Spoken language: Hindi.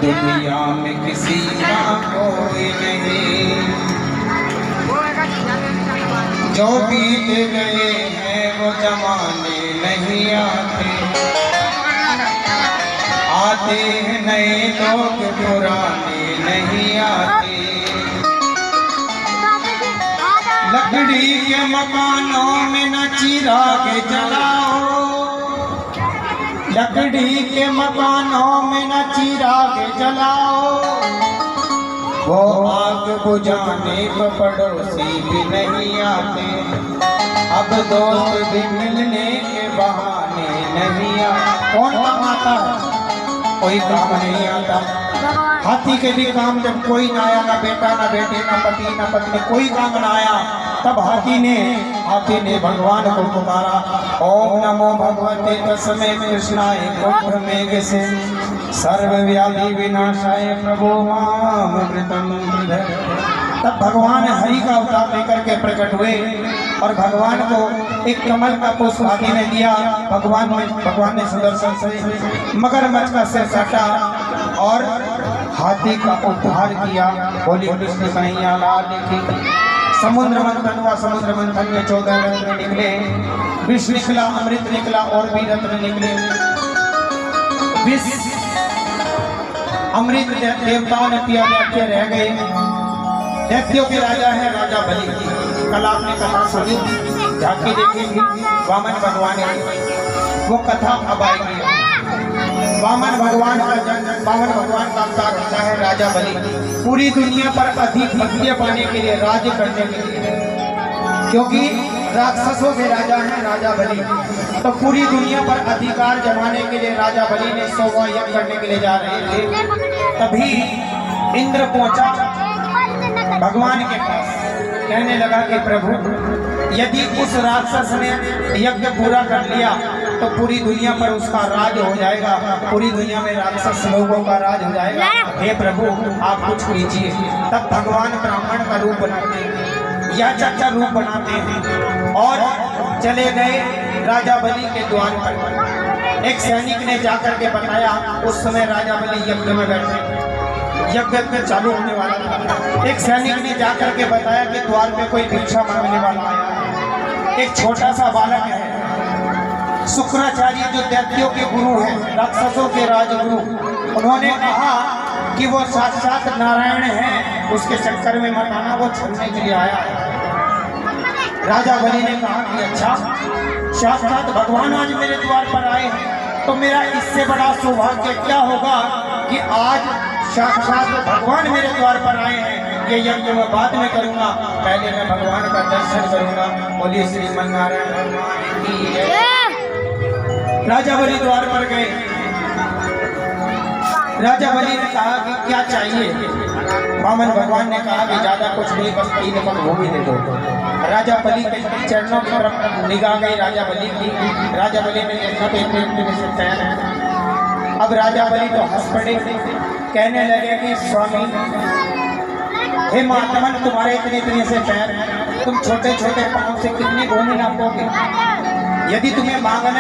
दुनिया में किसी का कोई नहीं, जो बीत गए हैं वो जमाने नहीं आते, आते हैं नए लोग पुराने नहीं आते। लकड़ी के मकानों में न चिराग जलाओ, लकड़ी के मकानों में न चिराग जलाओ, वो आग बुझाने पर पड़ोसी भी नहीं आते, अब दोस्त भी मिलने के बहाने नहीं आते। कौन काम आता है? कोई काम नहीं आता। हाथी के भी काम जब कोई ना आया, ना बेटा ना बेटे ना पति ना पत्नी, कोई काम ना आया, तब हाथी ने भगवान को पुकारा, ओम नमो भगवते तस्मै कृष्णाय कुंभमेघ से सर्वव्याधि विनाशाय प्रभो मामृतम दधे। तब भगवान हरि का अवतार लेकर के प्रकट हुए और भगवान को एक कमल का पुष्प हाथी ने दिया। भगवान ने सुदर्शन से मगरमच्छ का सिर काटा और हाथी का उद्धार किया। बोली कृष्ण कन्हैया लाल की। समुद्र मंथन हुआ, समुद्र मंथन में 14 रत्न निकले, विष निकला, अमृत निकला और भी रत्न निकले। विष अमृत देवताओं ने पिया, दैत्य रह गए। दैत्यों के राजा है राजा बलि। कल आपने कथा सुनी, झांकी देखी थी, वामन भगवान की वो कथा अब आएगी। वामन भगवान का अवतार होता है राजा बलि, पूरी दुनिया पर अधिक भक्तियां पाने के लिए, राज्य करने के लिए, क्योंकि राक्षसों के राजा हैं राजा बलि, तो पूरी दुनिया पर अधिकार जमाने के लिए राजा बलि ने 100वां यज्ञ करने के लिए जा रहे थे। तभी इंद्र पहुंचा भगवान के पास, कहने लगा कि प्रभु यदि उस राक्षस ने यज्ञ पूरा कर लिया तो पूरी दुनिया पर उसका राज हो जाएगा, पूरी दुनिया में राक्षस लोगों का राज हो जाएगा। हे प्रभु आप कुछ कीजिए। तब भगवान ब्राह्मण का रूप बनाते हैं या चच्चा रूप बनाते हैं और चले गए राजा बलि के द्वार पर। एक सैनिक ने जाकर के बताया, उस समय राजा बलि यज्ञ में बैठे, यज्ञ चालू होने वाला था। एक सैनिक ने जाकर के बताया कि द्वार पे कोई भिक्षा मांगने वाला आया है। एक छोटा सा बालक है, शुक्राचार्य जो दैत्यों के गुरु हैं, राक्षसों के राजगुरु, उन्होंने कहा कि वो साक्षात नारायण हैं, उसके चक्कर में मत आना, वो छलने के लिए आया है। राजा बलि ने कहा कि अच्छा, साक्षात भगवान आज मेरे द्वार पर आए हैं, तो मेरा इससे बड़ा सौभाग्य क्या होगा कि आज साक्षात भगवान मेरे द्वार पर आए हैं। ये यज्ञ मैं बाद में करूंगा, पहले मैं भगवान का दर्शन करूंगा। बोलिए श्रीमन नारायण भगवान की जय। राजा बलि द्वार पर गए। राजा बलि ने कहा कि क्या चाहिए? वामन भगवान ने कहा कि ज्यादा कुछ नहीं, बस 3 पग भूमि दे दो। राजा बलि के चरणों की तरफ निगाह गई राजा बलि की। राजा बलि ने देखा तो इतने से पैर है। अब राजा बलि तो हंस पड़े, कहने लगे कि स्वामी हे महात्मन, तुम्हारे इतने से पैर हैं, तुम छोटे छोटे पांव से कितनी भूमि नापोगे? यदि तुम्हें मांगना